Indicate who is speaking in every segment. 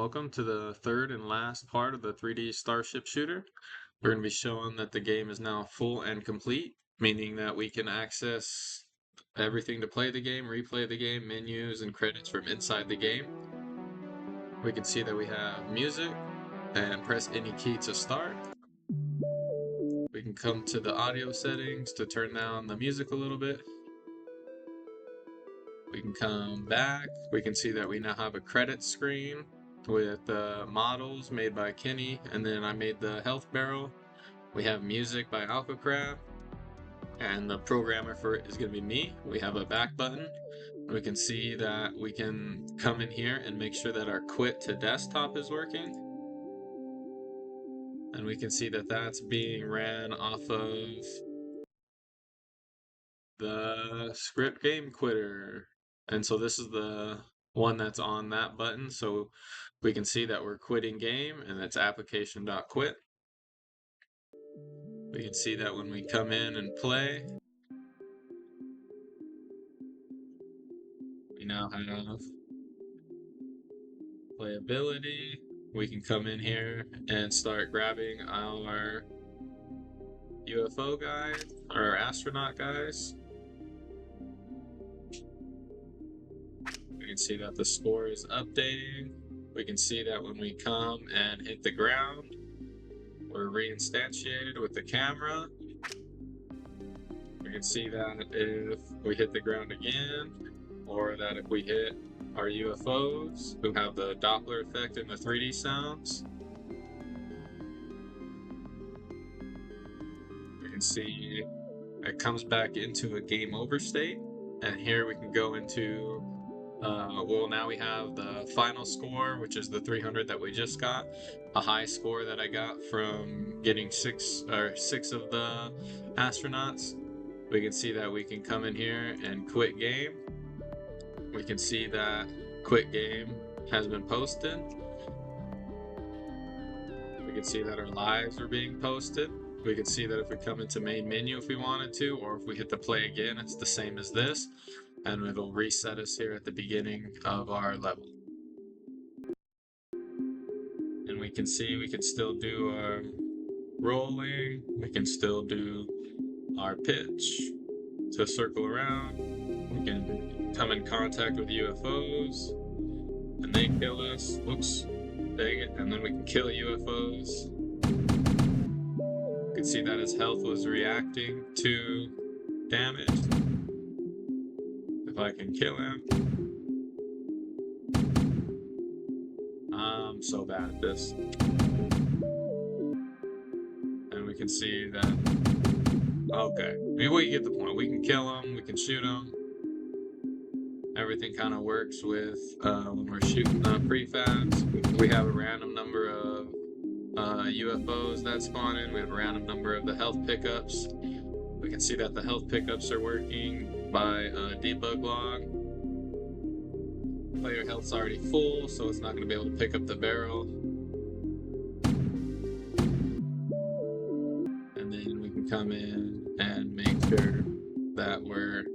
Speaker 1: welcome to the third and last part of the 3D Starship Shooter. We're going to be showing that the game is now full and complete, meaning that we can access everything to play the game, replay the game, menus, and credits from inside the game. We can see that we have music, and press any key to start. We can come to the audio settings to turn down the music a little bit. We can come back. We can see that we now have a credit screen with models made by Kenny, and then I made the health barrel. We have music by Alcacrab, and the programmer for it is going to be me. We have a back button. We can see that we can come in here and make sure that our quit to desktop is working. And we can see that that's being ran off of the script game quitter. And so this is the one that's on that button. So we can see that we're quitting game, and it's application.quit. We can see that when we come in and play, we now have playability. We can come in here and start grabbing our UFO guys, or our astronaut guys. We can see that the score is updating. We can see that when we come and hit the ground, we're reinstantiated with the camera. We can see that if we hit the ground again, or that if we hit our UFOs, who have the Doppler effect and the 3D sounds, we can see it comes back into a game over state. And here we can go into well, now we have the final score, which is the 300 that we just got, a high score that I got from getting six of the astronauts. We can see that we can come in here and quit game. We can see that quit game has been posted. We can see that our lives are being posted. We can see that if we come into main menu if we wanted to, or if we hit the play again, it's the same as this, and it'll reset us here at the beginning of our level. And we can see we can still do our rolling, we can still do our pitch to circle around, we can come in contact with UFOs, and they kill us, whoops, dang it, and then we can kill UFOs. You can see that his health was reacting to damage. If I can kill him. I'm so bad at this. And we can see that, okay, we get the point. We can kill him, we can shoot him. Everything kind of works with when we're shooting prefabs. We have a random number of UFOs that spawn in. We have a random number of the health pickups. We can see that the health pickups are working by debug log. Player health's already full, so it's not going to be able to pick up the barrel. And then we can come in and make sure that we're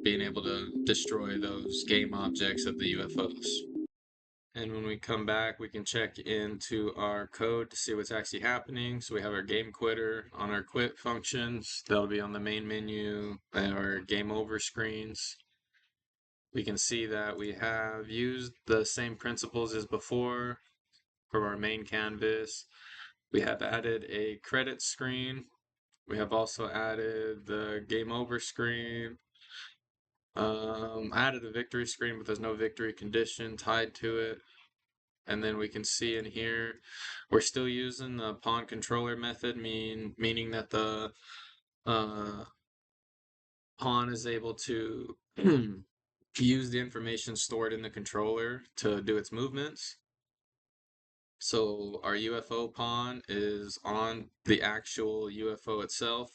Speaker 1: being able to destroy those game objects of the UFOs. And when we come back, we can check into our code to see what's actually happening. So we have our game quitter on our quit functions. That'll be on the main menu, our game over screens. We can see that we have used the same principles as before for our main canvas. We have added a credit screen. We have also added the game over screen. Added a victory screen, but there's no victory condition tied to it. And then we can see in here, we're still using the pawn controller method, meaning that the pawn is able to use the information stored in the controller to do its movements. So our UFO pawn is on the actual UFO itself.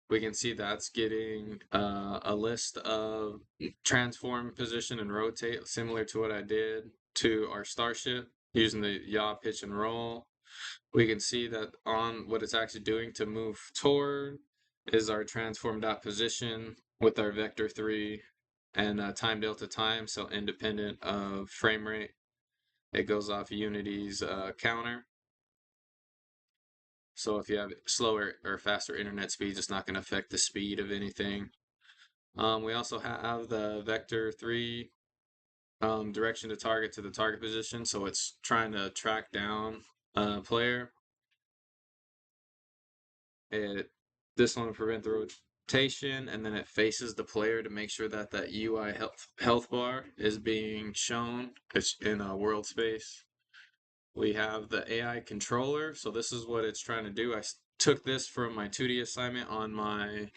Speaker 1: We can see that's getting a list of transform, position, and rotate, similar to what I did to our Starship using the yaw, pitch, and roll. We can see that on what it's actually doing to move toward is our transform.position with our vector 3 and time delta time, so independent of frame rate. It goes off Unity's counter. So if you have slower or faster internet speeds, it's not going to affect the speed of anything. We also have the Vector 3 direction to target to the target position, so it's trying to track down a player. This one will prevent the rotation, and then it faces the player to make sure that that UI health bar is being shown. It's in a world space. We have the AI controller, so this is what it's trying to do. I took this from my 2D assignment on my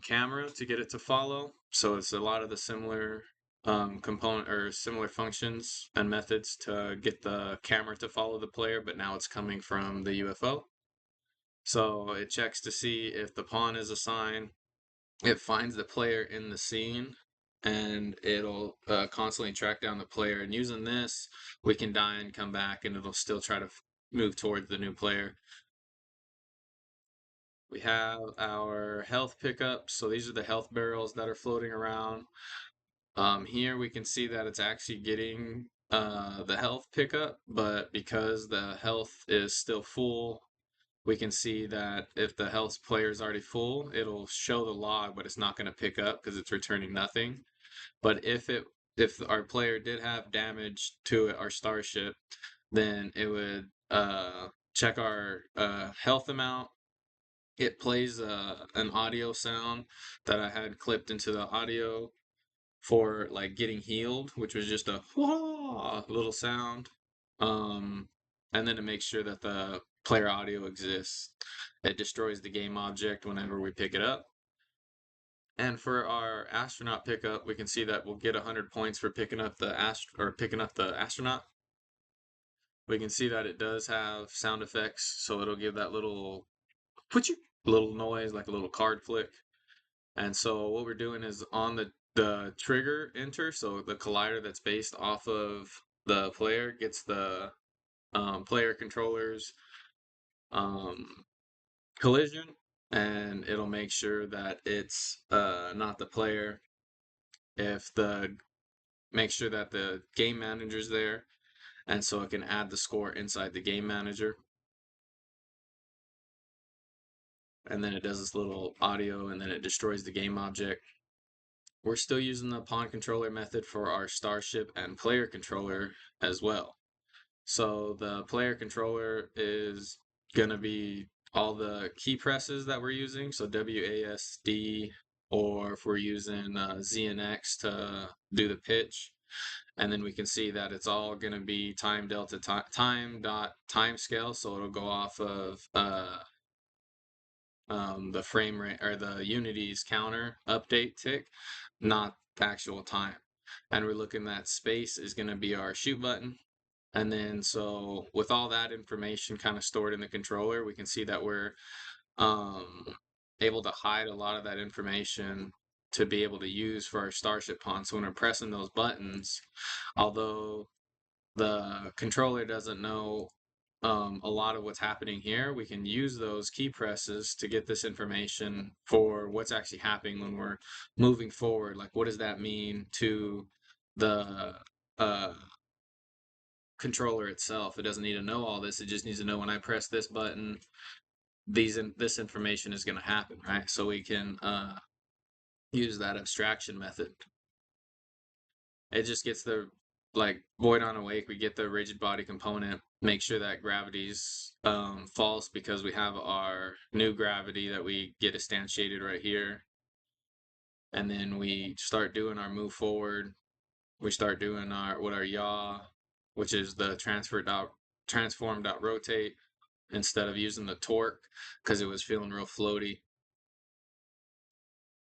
Speaker 1: camera to get it to follow. So it's a lot of the similar component or similar functions and methods to get the camera to follow the player, but now it's coming from the UFO. So it checks to see if the pawn is assigned. It finds the player in the scene, and it'll constantly track down the player. And using this, we can die and come back, and it'll still try to move towards the new player. We have our health pickups. So these are the health barrels that are floating around. Here we can see that it's actually getting the health pickup, but because the health is still full, we can see that if the health player is already full, it'll show the log, but it's not going to pick up because it's returning nothing. But if our player did have damage to our starship, then it would check our health amount. It plays an audio sound that I had clipped into the audio for like getting healed, which was just a little sound. Um, and then it makes sure that the player audio exists. It destroys the game object whenever we pick it up. And for our astronaut pickup, we can see that we'll get 100 points for picking up the astronaut. We can see that it does have sound effects, so it'll give that little little noise like a little card flick. And so what we're doing is on the trigger enter, so the collider that's based off of the player gets the player controller's um, collision, and it'll make sure that it's not the player. If the Make sure that the game manager's there, and so it can add the score inside the game manager. And then it does this little audio, and then it destroys the game object. We're still using the pawn controller method for our Starship and player controller as well. So the player controller is going to be all the key presses that we're using. So WASD, or if we're using Z and X to do the pitch. And then we can see that it's all going to be time delta time dot time scale. So it'll go off of the frame rate or the Unity's counter update tick, not the actual time. And we're looking at space is going to be our shoot button. And then so with all that information kind of stored in the controller, we can see that we're um, able to hide a lot of that information to be able to use for our Starship pawn. So when we're pressing those buttons, although the controller doesn't know a lot of what's happening here, we can use those key presses to get this information for what's actually happening when we're moving forward. Like, what does that mean to the uh, controller itself? It doesn't need to know all this. It just needs to know when I press this button, this information is going to happen, right? So we can use that abstraction method. It just gets the like void on awake. We get the rigid body component. Make sure that gravity's false because we have our new gravity that we get instantiated right here. And then we start doing our move forward. We start doing our yaw, which is the transform dot rotate instead of using the torque because it was feeling real floaty.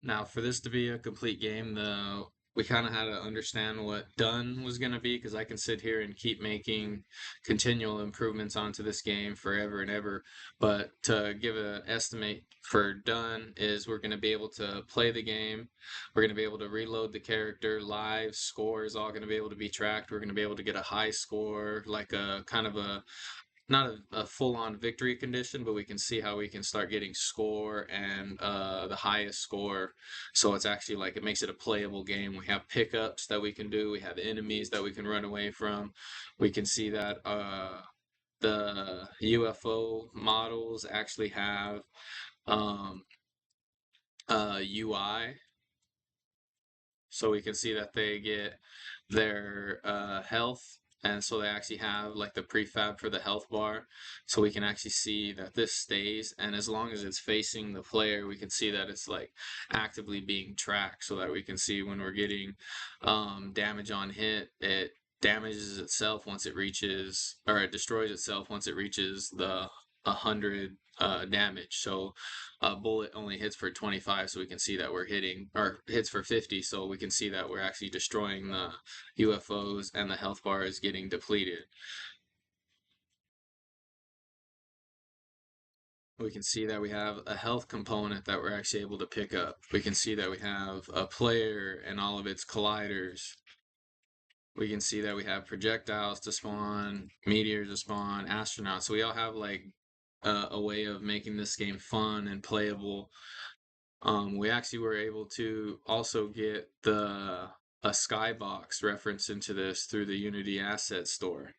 Speaker 1: Now, for this to be a complete game, though, we kind of had to understand what done was going to be because I can sit here and keep making continual improvements onto this game forever and ever. But to give an estimate for done is we're going to be able to play the game. We're going to be able to reload the character. Live score is all going to be able to be tracked. We're going to be able to get a high score, like a kind of a not a full-on victory condition, but we can see how we can start getting score and the highest score. So it's actually like it makes it a playable game. We have pickups that we can do. We have enemies that we can run away from. We can see that the UFO models actually have um, UI, so we can see that they get their health, and so they actually have like the prefab for the health bar, so we can actually see that this stays, and as long as it's facing the player we can see that it's like actively being tracked, so that we can see when we're getting damage on hit, it damages itself once it reaches, or it destroys itself once it reaches the 100 damage. So a bullet only hits for 25, so we can see that we're hitting, or hits for 50, so we can see that we're actually destroying the UFOs, and the health bar is getting depleted. We can see that we have a health component that we're actually able to pick up. We can see that we have a player and all of its colliders. We can see that we have projectiles to spawn, meteors to spawn, astronauts. So we all have like a way of making this game fun and playable. We actually were able to also get a skybox reference into this through the Unity asset store.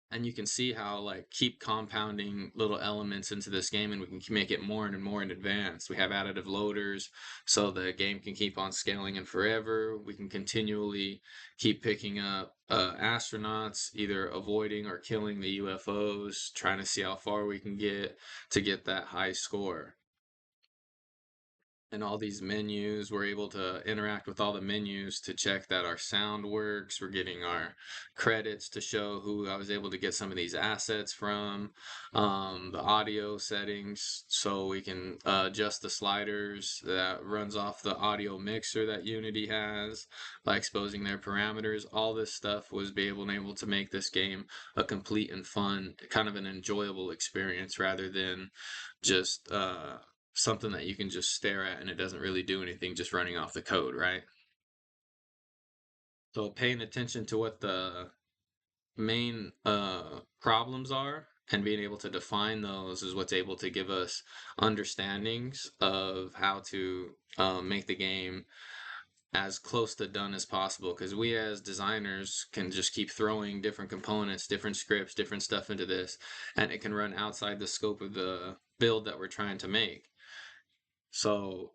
Speaker 1: And you can see how like keep compounding little elements into this game, and we can make it more and more in advance. We have additive loaders, so the game can keep on scaling and forever. We can continually keep picking up astronauts, either avoiding or killing the UFOs, trying to see how far we can get to get that high score. And all these menus, we're able to interact with all the menus to check that our sound works. We're getting our credits to show who I was able to get some of these assets from. The audio settings, so we can adjust the sliders that runs off the audio mixer that Unity has by exposing their parameters. All this stuff was able to make this game a complete and fun, kind of an enjoyable experience, rather than just something that you can just stare at and it doesn't really do anything, just running off the code, right? So paying attention to what the main problems are and being able to define those is what's able to give us understandings of how to make the game as close to done as possible, because we as designers can just keep throwing different components, different scripts, different stuff into this, and it can run outside the scope of the build that we're trying to make. So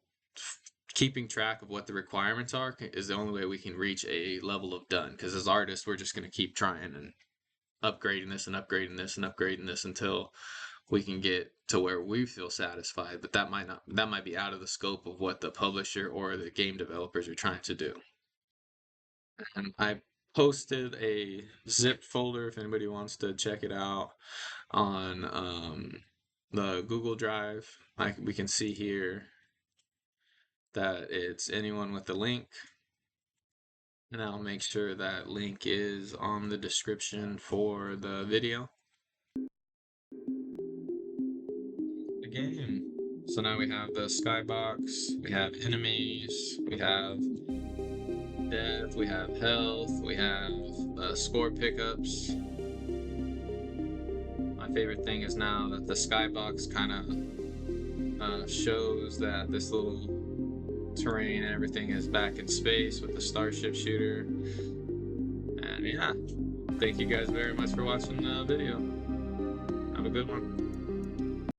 Speaker 1: keeping track of what the requirements are is the only way we can reach a level of done, because as artists we're just going to keep trying and upgrading this and upgrading this and upgrading this until we can get to where we feel satisfied, but that might be out of the scope of what the publisher or the game developers are trying to do. And I posted a zip folder if anybody wants to check it out on the Google Drive. We can see here that it's anyone with the link, and I'll make sure that link is on the description for the video. The game. So now we have the skybox, we have enemies, we have death, we have health, we have score pickups. My favorite thing is now that the skybox kind of shows that this little terrain and everything is back in space with the Starship Shooter. And yeah, thank you guys very much for watching the video. Have a good one.